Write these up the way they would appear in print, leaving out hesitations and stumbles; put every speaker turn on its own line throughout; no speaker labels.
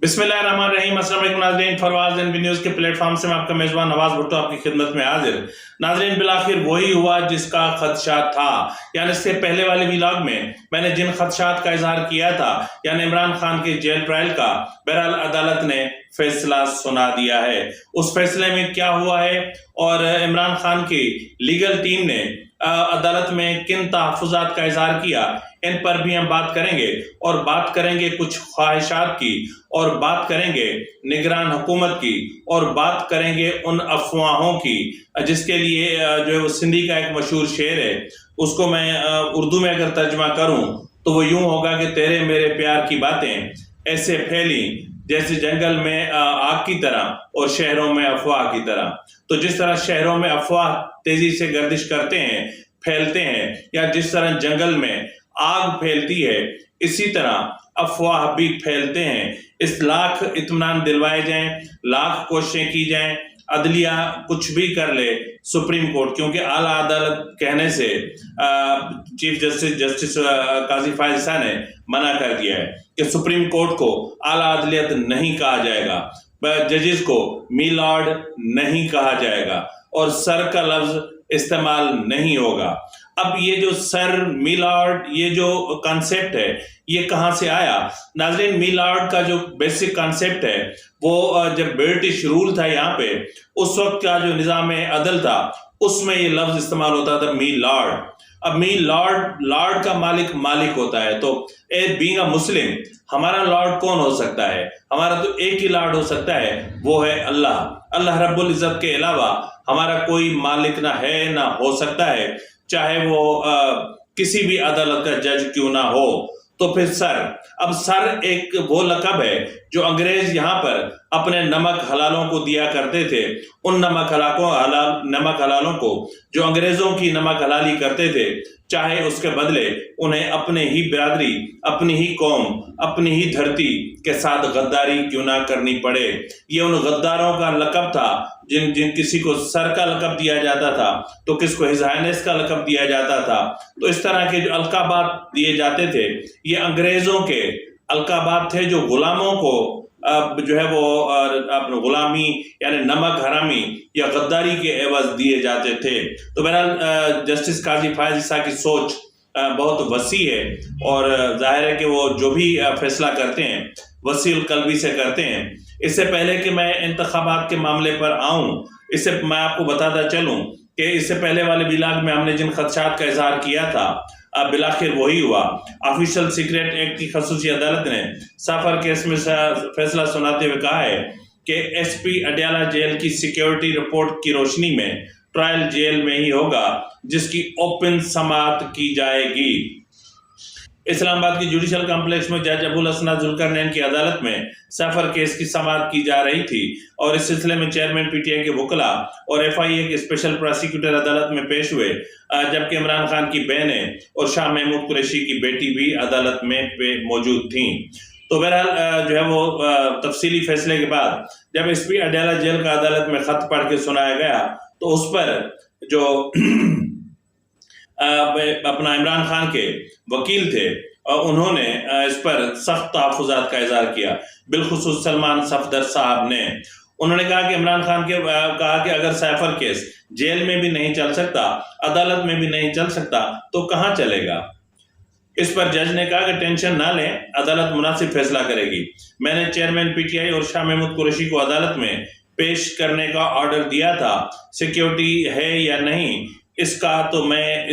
بسم اللہ الرحمن الرحیم۔ السلام علیکم ناظرین، فروز این بی نیوز کے پلیٹ فارم سے میں آپ کا میزبان نواز بھٹو آپ کی خدمت میں حاضر۔ ناظرین، بالآخر وہی ہوا جس کا خدشات تھا، یعنی اس سے پہلے والے ویلاگ میں نے جن خدشات کا اظہار کیا تھا، یعنی عمران خان کے جیل ٹرائل کا، بہرحال عدالت نے فیصلہ سنا دیا ہے۔ اس فیصلے میں کیا ہوا ہے اور عمران خان کی لیگل ٹیم نے عدالت میں کن تحفظات کا اظہار کیا، ان پر بھی ہم بات کریں گے، اور بات کریں گے کچھ خواہشات کی، اور بات کریں گے نگران حکومت کی، اور بات کریں گے ان افواہوں کی جس کے لیے جو ہے وہ سندھی کا ایک مشہور شعر ہے، اس کو میں اردو میں اگر ترجمہ کروں تو وہ یوں ہوگا کہ تیرے میرے پیار کی باتیں ایسے پھیلی جیسے جنگل میں آگ کی طرح اور شہروں میں افواہ کی طرح۔ تو جس طرح شہروں میں افواہ تیزی سے گردش کرتے ہیں، پھیلتے ہیں، یا جس طرح جنگل میں آگ پھیلتی ہے، اسی طرح افواہ بھی پھیلتے ہیں۔ اس لاکھ اطمینان دلوائے جائیں، لاکھ کوششیں کی جائیں، عدلیہ کچھ بھی کر لے، سپریم کورٹ، کیونکہ اعلیٰ عدالت کہنے سے چیف جسٹس قاضی فائز عیسیٰ نے منع کر دیا ہے کہ سپریم کورٹ کو اعلیٰ عدلیت نہیں کہا جائے گا، ججز کو می لارڈ نہیں کہا جائے گا، اور سر کا لفظ استعمال نہیں ہوگا۔ اب یہ جو سر، می لارڈ، یہ جو کانسیپٹ ہے یہ کہاں سے آیا؟ ناظرین، می لارڈ کا جو بیسک کانسیپٹ ہے وہ جب برٹش رول تھا یہاں پہ، اس وقت کا جو نظام عدل تھا اس میں یہ لفظ استعمال ہوتا تھا، می لارڈ۔ اب می لارڈ کا مالک ہوتا ہے، تو بینگ اے مسلم ہمارا لارڈ کون ہو سکتا ہے؟ ہمارا تو ایک ہی لارڈ ہو سکتا ہے، وہ ہے اللہ رب العزت کے علاوہ ہمارا کوئی مالک نہ ہے نہ ہو سکتا ہے، چاہے وہ کسی بھی عدالت کا جج کیوں نہ ہو۔ تو پھر اب سر ایک وہ لقب ہے جو انگریز یہاں پر اپنے نمک حلالوں کو دیا کرتے تھے، ان نمک حلالوں کو جو انگریزوں کی نمک حلالی کرتے تھے، چاہے اس کے بدلے انہیں اپنے ہی برادری، اپنی ہی قوم، اپنی ہی دھرتی کے ساتھ غداری کیوں نہ کرنی پڑے۔ یہ ان غداروں کا لقب تھا جن کسی کو سر کا لقب دیا جاتا تھا تو کس کو ہز ہائنس کا لقب دیا جاتا تھا۔ تو اس طرح کے جو القابات دیے جاتے تھے یہ انگریزوں کے القابات تھے جو غلاموں کو جو ہے وہ اپنے غلامی یعنی نمک حرامی یا غداری کے عوض دیے جاتے تھے۔ تو بہرحال جسٹس قاضی فائز عیسیٰ کی سوچ بہت وسیع ہے، اور ظاہر ہے کہ وہ جو بھی فیصلہ کرتے ہیں وسیع القلبی سے کرتے ہیں۔ اس سے پہلے کہ میں انتخابات کے معاملے پر آؤں، اس سے میں آپ کو بتاتا چلوں کہ اس سے پہلے والے ویلاگ میں ہم نے جن خدشات کا اظہار کیا تھا اب بالآخر وہی ہوا۔ آفیشل سیکریٹ ایکٹ کی خصوصی عدالت نے سافر کیس میں فیصلہ سناتے ہوئے کہا ہے کہ ایس پی اڈیالہ جیل کی سیکیورٹی رپورٹ کی روشنی میں ٹرائل جیل میں ہی ہوگا جس کی اوپن سماعت کی جائے گی۔ اسلام آباد کی جوڈیشل کمپلیکس میں جج ابو الاسناد ذوالقرنین کی عدالت میں سافر کیس کی سماعت کی جا رہی تھی، اور اس سلسلے میں چیئرمین پی ٹی آئی کے وکلاء اور ایف آئی اے کے اسپیشل پراسیکیوٹر عدالت میں پیش ہوئے، جبکہ عمران خان کی بہنیں اور شاہ محمود قریشی کی بیٹی بھی عدالت میں موجود تھیں۔ تو بہرحال جو ہے وہ تفصیلی فیصلے کے بعد جب ایس پی اڈیالہ جیل کا عدالت میں خط پڑھ کے سنایا گیا تو اس پر جو اپنا عمران خان کے وکیل تھے انہوں نے اس پر سخت تحفظات کا اظہار کیا، بالخصوص سلمان صفدر صاحب نے۔ انہوں نے کہا کہ عمران خان کے کہا کہ اگر سافر کیس جیل میں بھی نہیں چل سکتا، عدالت میں بھی نہیں چل سکتا تو کہاں چلے گا؟ اس پر جج نے کہا کہ ٹینشن نہ لیں، عدالت مناسب فیصلہ کرے گی۔ میں نے چیئرمین پی ٹی آئی اور شاہ محمود قریشی کو عدالت میں پیش کرنے کا آرڈر دیا تھا، سیکیورٹی ہے یا نہیں اس کا تو میں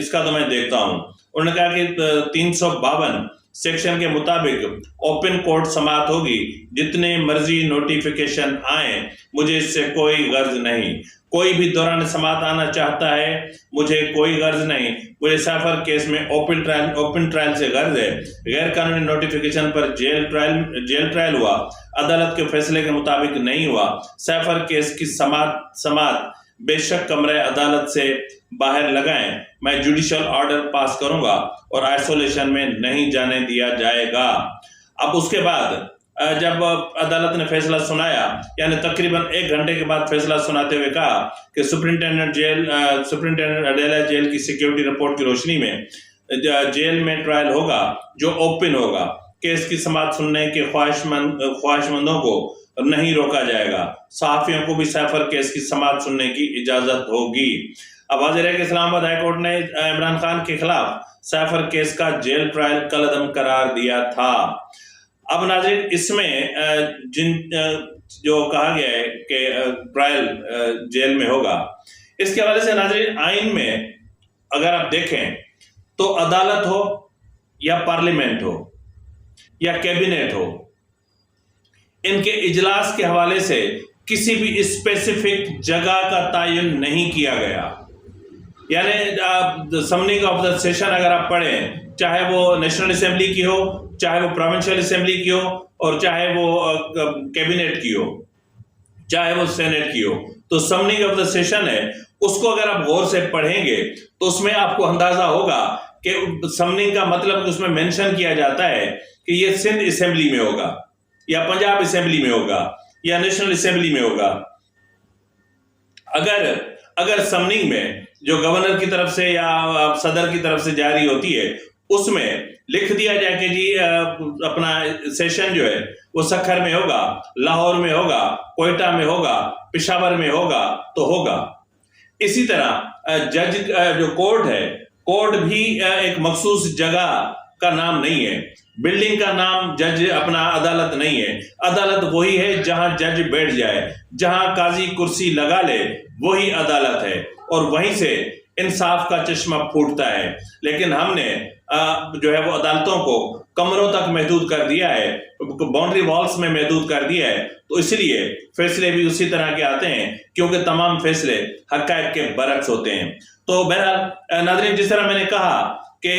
دیکھتا ہوں۔ انہوں نے کہا کہ 352 سیکشن کے مطابق اوپن کورٹ سماعت ہوگی، جتنے مرضی نوٹیفیکیشن آئیں، مجھے اس سے کوئی غرض نہیں۔ کوئی بھی دوران سماعت آنا چاہتا ہے، مجھے کوئی غرض نہیں۔ مجھے سافر کیس میں اوپن ٹرائل سے غرض ہے۔ غیر قانونی نوٹیفیکیشن پر جیل ٹرائل ہوا، عدالت کے فیصلے کے مطابق نہیں ہوا۔ سافر کیس کی سماعت بے شک کمرہ عدالت سے باہر لگائیں، میں جوڈیشل آرڈر پاس کروں گا اور آئسولیشن میں نہیں جانے دیا جائے گا۔ اب اس کے بعد جب عدالت نے فیصلہ سنایا، یعنی تقریباً 1 گھنٹے کے بعد فیصلہ سناتے ہوئے کہا کہ سپرنٹینڈنٹ اڈیالہ جیل کی سیکیورٹی رپورٹ کی روشنی میں جیل میں ٹرائل ہوگا جو اوپن ہوگا، کیس کی سماعت سننے کے خواہشمندوں کو نہیں روکا جائے گا. صحافیوں کو بھی سیفر کیس کی سماعت سننے کی اجازت ہوگی. اب واضح ہے کہ اسلام آباد ہائی کورٹ نے عمران خان کے خلاف سیفر کیس کا جیل ٹرائل کالعدم قرار دیا تھا. اب ناظرین اس میں جو کہا گیا ہے کہ ٹرائل جیل میں ہوگا، اس کے حوالے سے ناظرین آئین میں اگر آپ دیکھیں تو عدالت ہو یا پارلیمنٹ ہو یا کیبنٹ ہو، ان کے اجلاس کے حوالے سے کسی بھی اسپیسیفک جگہ کا تعین نہیں کیا گیا. یعنی سمننگ آف دا سیشن اگر آپ پڑھیں، چاہے وہ نیشنل اسمبلی کی ہو، چاہے وہ پروونشل اسمبلی کی ہو، اور چاہے وہ کیبنٹ کی ہو، چاہے وہ سینٹ کی ہو، تو سمننگ آف دا سیشن ہے، اس کو اگر آپ غور سے پڑھیں گے تو اس میں آپ کو اندازہ ہوگا کہ سمننگ کا مطلب اس میں مینشن کیا جاتا ہے کہ یہ سندھ اسمبلی میں ہوگا یا پنجاب اسمبلی میں ہوگا یا نیشنل اسمبلی میں ہوگا. اگر سمننگ میں جو گورنر کی طرف سے یا صدر کی طرف سے جاری ہوتی ہے اس میں لکھ دیا جائے کہ جی اپنا سیشن جو ہے وہ سکھر میں ہوگا، لاہور میں ہوگا، کوئٹہ میں ہوگا، پشاور میں ہوگا تو ہوگا. اسی طرح جج جو کورٹ ہے، کورٹ بھی ایک مخصوص جگہ کا نام نہیں ہے. بلڈنگ کا نام جج اپنا عدالت نہیں ہے. عدالت وہی ہے جہاں جج بیٹھ جائے، جہاں قاضی کرسی لگا لے، وہی عدالت ہے اور وہیں سے انصاف کا چشمہ پھوٹتا ہے. لیکن ہم نے جو ہے وہ عدالتوں کو کمروں تک محدود کر دیا ہے، باؤنڈری والز میں محدود کر دیا ہے، تو اس لیے فیصلے بھی اسی طرح کے آتے ہیں کیونکہ تمام فیصلے حقائق کے برعکس ہوتے ہیں. تو بہرحال ناظرین، جس طرح میں نے کہا کہ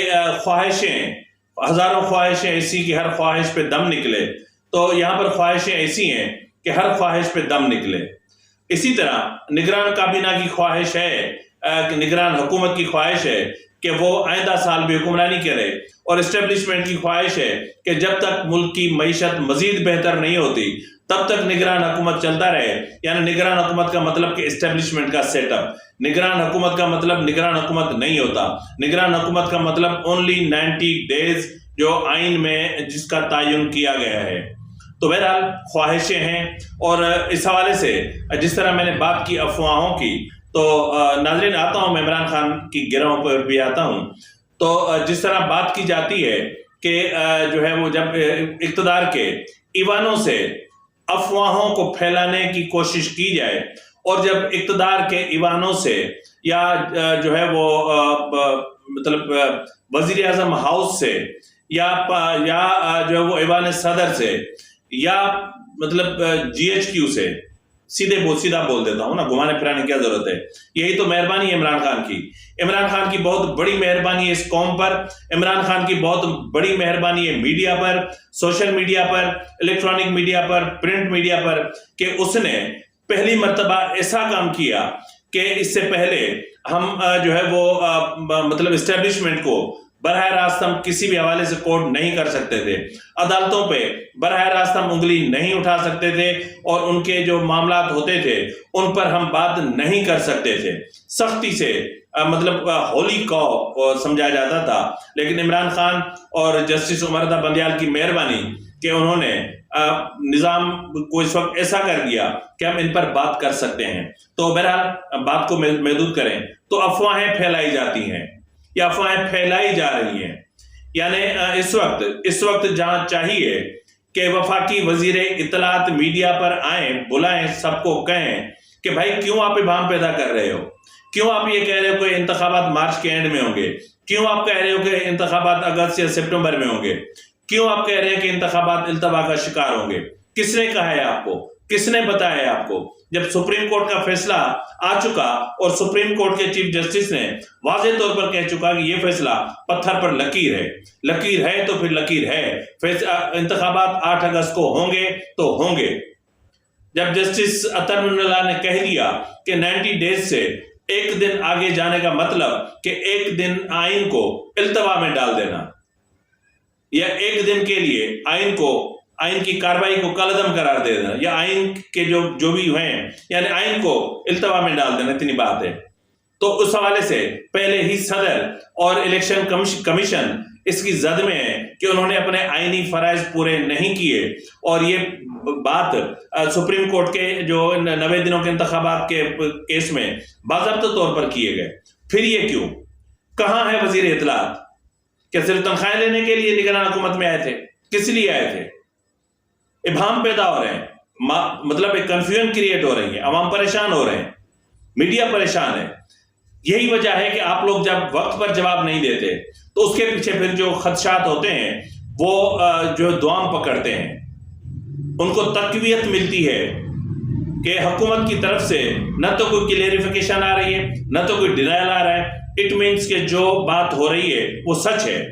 خواہشیں، ہزاروں خواہشیں ایسی کہ ہر خواہش پہ دم نکلے، تو یہاں پر خواہشیں ایسی ہیں کہ ہر خواہش پہ دم نکلے. اسی طرح نگران کابینہ کی خواہش ہے، نگران حکومت کی خواہش ہے کہ وہ آئندہ سال بھی حکمرانی کرے، اور اسٹیبلشمنٹ کی خواہش ہے کہ جب تک ملک کی معیشت مزید بہتر نہیں ہوتی تب تک نگران حکومت چلتا رہے. یعنی نگران حکومت کا مطلب کہ اسٹیبلشمنٹ کا سیٹ اپ، نگران حکومت کا مطلب نگران حکومت نہیں ہوتا. نگران حکومت کا مطلب اونلی 90 ڈیز جو آئین میں جس کا تعین کیا گیا ہے. تو بہرحال خواہشیں ہیں. اور اس حوالے سے جس طرح میں نے بات کی افواہوں کی، تو ناظرین آتا ہوں میں عمران خان کی گروہ پر بھی آتا ہوں. تو جس طرح بات کی جاتی ہے کہ جو ہے وہ جب اقتدار کے ایوانوں سے افواہوں کو پھیلانے کی کوشش کی جائے، اور جب اقتدار کے ایوانوں سے یا جو ہے وہ مطلب وزیر اعظم ہاؤس سے یا جو ہے وہ ایوان صدر سے یا مطلب GHQ سے، سیدھا بول دیتا ہوں نا، گھمانے پھرانے کی کیا ضرورت ہے. یہی تو مہربانی ہے عمران خان کی. عمران خان کی بہت بڑی مہربانی ہے اس قوم پر. عمران خان کی بہت بڑی مہربانی ہے میڈیا پر، سوشل میڈیا پر، الیکٹرانک میڈیا پر، پرنٹ میڈیا پر، کہ اس نے پہلی مرتبہ ایسا کام کیا کہ اس سے پہلے ہم جو ہے وہ مطلب اسٹیبلشمنٹ کو براہ راست ہم کسی بھی حوالے سے کوٹ نہیں کر سکتے تھے. عدالتوں پہ براہ راست ہم انگلی نہیں اٹھا سکتے تھے، اور ان کے جو معاملات ہوتے تھے ان پر ہم بات نہیں کر سکتے تھے. سختی سے مطلب ہولی کو سمجھا جاتا تھا. لیکن عمران خان اور جسٹس عمر بندیال کی مہربانی کہ انہوں نے نظام کو اس وقت ایسا کر دیا کہ ہم ان پر بات کر سکتے ہیں. تو بہرحال بات کو محدود کریں تو افواہیں پھیلائی جاتی ہیں یا افواہیں پھیلائی جا رہی ہیں. یعنی اس وقت جہاں چاہیے کہ وفاقی وزیر اطلاعات میڈیا پر آئیں، بلائیں، سب کو کہیں کہ بھائی کیوں آپ ابہام پیدا کر رہے ہو، کیوں آپ یہ کہہ رہے ہو کہ انتخابات مارچ کے اینڈ میں ہوں گے، کیوں آپ کہہ رہے ہو کہ انتخابات اگست یا سپٹمبر میں ہوں گے، کیوں آپ کہہ رہے ہیں کہ انتخابات التوا کا شکار ہوں گے. کس نے کہا ہے آپ کو، کس نے بتایا ہے آپ کو؟ جب سپریم کورٹ کا فیصلہ آ چکا اور سپریم کورٹ کے چیف جسٹس نے واضح طور پر کہہ چکا کہ یہ فیصلہ پتھر پر لکیر ہے، لکیر ہے تو پھر لکیر ہے. انتخابات 8 اگست کو ہوں گے تو ہوں گے. جب جسٹس اطہر اللہ نے کہہ دیا کہ 90 ڈیز سے ایک دن آگے جانے کا مطلب کہ ایک دن آئین کو التوا میں ڈال دینا، یا ایک دن کے لیے آئین کی کارروائی کو کالعدم قرار دے دینا، یا آئین کے جو بھی ہیں یعنی آئین کو التوا میں ڈال دینا، اتنی بات ہے. تو اس حوالے سے پہلے ہی صدر اور الیکشن کمیشن اس کی زد میں ہے کہ انہوں نے اپنے آئینی فرائض پورے نہیں کیے، اور یہ بات سپریم کورٹ کے جو 90 دنوں کے انتخابات کے کیس میں باضابطہ طور پر کیے گئے۔ پھر یہ کیوں؟ کہاں ہے وزیر اطلاعات؟ کیا صرف تنخواہیں لینے کے لیے نگران حکومت میں آئے تھے؟ کس لیے آئے تھے؟ ابہام پیدا ہو رہے ہیں، مطلب ایک کنفیوژن کریٹ ہو رہی ہے، عوام پریشان ہو رہے ہیں، میڈیا پریشان ہے۔ یہی وجہ ہے کہ آپ لوگ جب وقت پر جواب نہیں دیتے تو اس کے پیچھے پھر جو خدشات ہوتے ہیں وہ جو دوام پکڑتے ہیں، ان کو تقویت ملتی ہے کہ حکومت کی طرف سے نہ تو کوئی کلیریفیکیشن آ رہی ہے، نہ تو کوئی ڈینائل آ رہا ہے۔ اٹ مینس کہ جو بات ہو رہی ہے وہ سچ ہے۔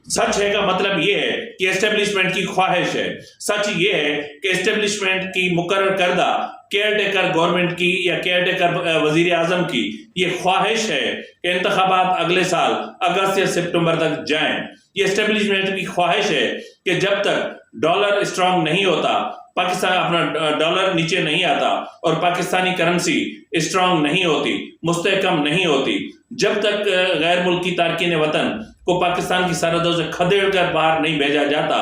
سچ ہے کا مطلب یہ ہے کہ اسٹیبلشمنٹ کی خواہش ہے، سچ یہ ہے کہ اسٹیبلشمنٹ کی مقرر کردہ کیئر ٹیکر گورنمنٹ کی یا کیئر ٹیکر وزیر اعظم کی یہ خواہش ہے کہ انتخابات اگلے سال اگست یا سپٹمبر تک جائیں۔ یہ اسٹیبلشمنٹ کی خواہش ہے کہ جب تک ڈالر اسٹرانگ نہیں ہوتا، پاکستان اپنا ڈالر نیچے نہیں آتا اور پاکستانی کرنسی اسٹرانگ نہیں ہوتی، مستحکم نہیں ہوتی، جب تک غیر ملکی تارکین وطن کو پاکستان کی سرحدوں سے کھدیڑ کر باہر نہیں بھیجا جاتا،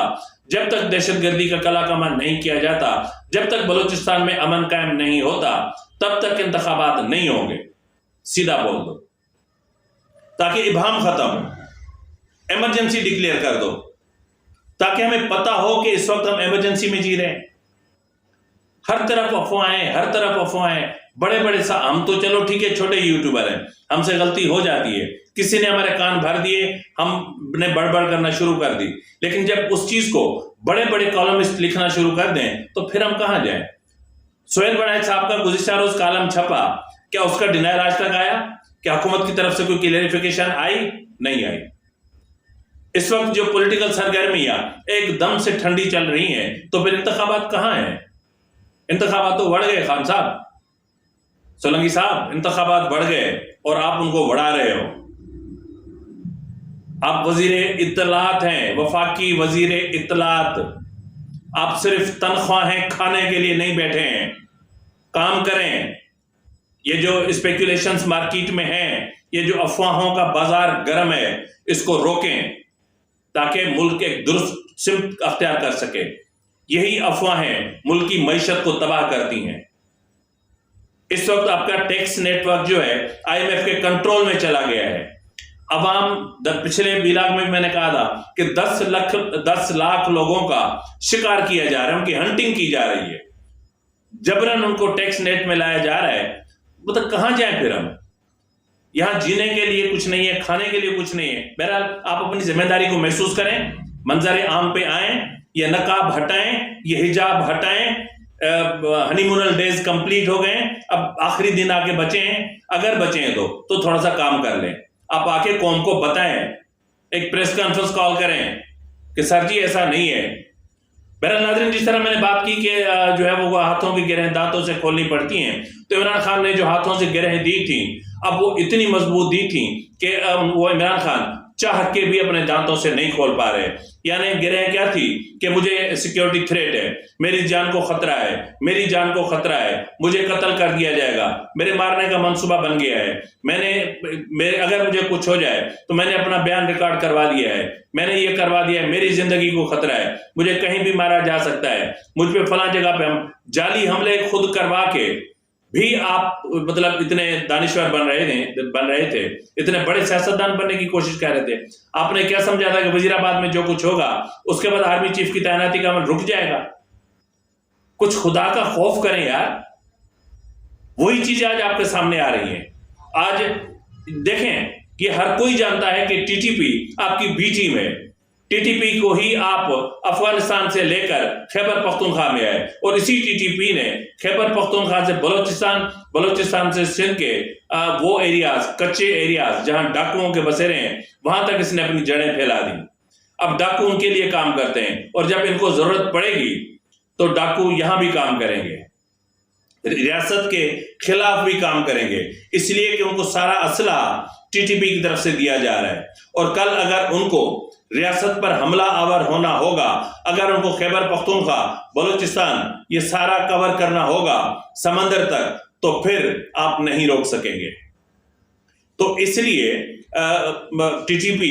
جب تک دہشت گردی کا قلع کمان نہیں کیا جاتا، جب تک بلوچستان میں امن قائم نہیں ہوتا، تب تک انتخابات نہیں ہوں گے۔ سیدھا بول دو تاکہ ابہام ختم ہو، ایمرجنسی ڈکلیئر کر دو تاکہ ہمیں پتہ ہو کہ اس وقت ہم ایمرجنسی میں جی رہے ہیں۔ ہر طرف افواہیں، ہر طرف افواہیں، بڑے بڑے ہم تو چلو ٹھیک ہے چھوٹے یوٹیوبر ہیں، ہم سے غلطی ہو جاتی ہے، کسی نے ہمارے کان بھر دیے، ہم نے بڑبڑ کرنا شروع کر دی، لیکن جب اس چیز کو بڑے بڑے کالمسٹ لکھنا شروع کر دیں تو پھر ہم کہاں جائیں؟ سہیل بڑائچ صاحب کا گزشتہ روز کالم چھپا، کیا اس کا ڈینائل آج تک آیا؟ کیا حکومت کی طرف سے کوئی کلیریفیکیشن آئی؟ نہیں آئی۔ اس وقت جو پولیٹیکل سرگرمیاں ایک دم سے ٹھنڈی چل رہی ہیں، تو پھر انتخابات کہاں ہیں؟ انتخابات تو بڑھ گئے، خان صاحب، سولنگی صاحب، انتخابات بڑھ گئے اور آپ ان کو بڑھا رہے ہو۔ آپ وزیر اطلاعات ہیں، وفاقی وزیر اطلاعات، آپ صرف تنخواہیں کھانے کے لیے نہیں بیٹھے ہیں، کام کریں۔ یہ جو اسپیکولیشنز مارکیٹ میں ہیں، یہ جو افواہوں کا بازار گرم ہے، اس کو روکیں تاکہ ملک ایک درست سمت اختیار کر سکے۔ یہی افواہیں ملک کی معیشت کو تباہ کرتی ہیں۔ اس وقت آپ کا ٹیکس نیٹ ورک جو ہے IMF کے کنٹرول میں چلا گیا ہے۔ عوام پچھلے ویلاگ میں نے کہا تھا کہ 10 لاکھ لوگوں کا شکار کیا جا رہا ہے، ان کی ہنٹنگ کی جا رہی ہے، جبراً ان کو ٹیکس نیٹ میں لایا جا رہا ہے۔ مطلب کہاں جائیں پھر ہم؟ یہاں جینے کے لیے کچھ نہیں ہے، کھانے کے لیے کچھ نہیں ہے۔ بہرحال آپ اپنی ذمہ داری کو محسوس کریں، منظر عام پہ آئیں، یہ نقاب ہٹائیں، یہ حجاب ہٹائیں۔ ہنی مونل ڈیز کمپلیٹ ہو گئے، اب آخری دن آ کے بچے ہیں، اگر بچے ہیں تو تھوڑا سا کام کر لیں۔ آپ آ کے قوم کو بتائیں، ایک پریس کانفرنس کال کریں کہ سر جی ایسا نہیں ہے۔ بہرحال ناظرین، جس طرح میں نے بات کی کہ جو ہے وہ ہاتھوں کی گرہیں دانتوں سے کھولنی پڑتی ہیں، تو عمران خان نے جو ہاتھوں سے گرہیں دی تھیں، اب وہ اتنی مضبوط دی تھیں کہ وہ عمران خان چاہ کے بھی اپنے دانتوں سے نہیں کھول پا رہے۔ یعنی گرہیں کیا تھی کہ مجھے سیکیورٹی تھریٹ ہے، میری جان کو خطرہ ہے، میری جان کو خطرہ ہے، مجھے قتل کر دیا جائے گا، میرے مارنے کا منصوبہ بن گیا ہے، اگر مجھے کچھ ہو جائے تو میں نے اپنا بیان ریکارڈ کروا دیا ہے، میں نے یہ کروا دیا ہے، میری زندگی کو خطرہ ہے، مجھے کہیں بھی مارا جا سکتا ہے، مجھ پہ فلاں جگہ پہ ہم جعلی حملے خود کروا کے بھی آپ مطلب اتنے دانشور بن رہے تھے، اتنے بڑے سیاستدان بننے کی کوشش کر رہے تھے۔ آپ نے کیا سمجھا تھا کہ وزیر آباد میں جو کچھ ہوگا اس کے بعد آرمی چیف کی تعیناتی کا عمل رک جائے گا؟ کچھ خدا کا خوف کریں یار۔ وہی چیزیں آج آپ کے سامنے آ رہی ہیں۔ آج دیکھیں، یہ ہر کوئی جانتا ہے کہ ٹی ٹی پی آپ کی بی ٹیم ہے، ٹی ٹی پی کو ہی آپ افغانستان سے لے کر خیبر پختونخوا میں آئے، اور اسی ٹی ٹی پی نے خیبر پختونخوا سے بلوچستان سے سندھ کے وہ ایریاز، کچے ایریاز جہاں ڈاکوؤں کے بسیرے ہیں، وہاں تک اس نے اپنی جڑیں پھیلا دی۔ اب ڈاکو ان کے لیے کام کرتے ہیں، اور جب ان کو ضرورت پڑے گی تو ڈاکو یہاں بھی کام کریں گے، ریاست کے خلاف بھی کام کریں گے، اس لیے کہ ان کو سارا اسلحہ ٹی ٹی پی کی طرف سے دیا جا رہا ہے۔ اور کل اگر ان کو ریاست پر حملہ آور ہونا ہوگا، اگر ان کو خیبر پختونخوا، بلوچستان یہ سارا کور کرنا ہوگا سمندر تک، تو پھر آپ نہیں روک سکیں گے۔ تو اس لیے ٹی ٹی پی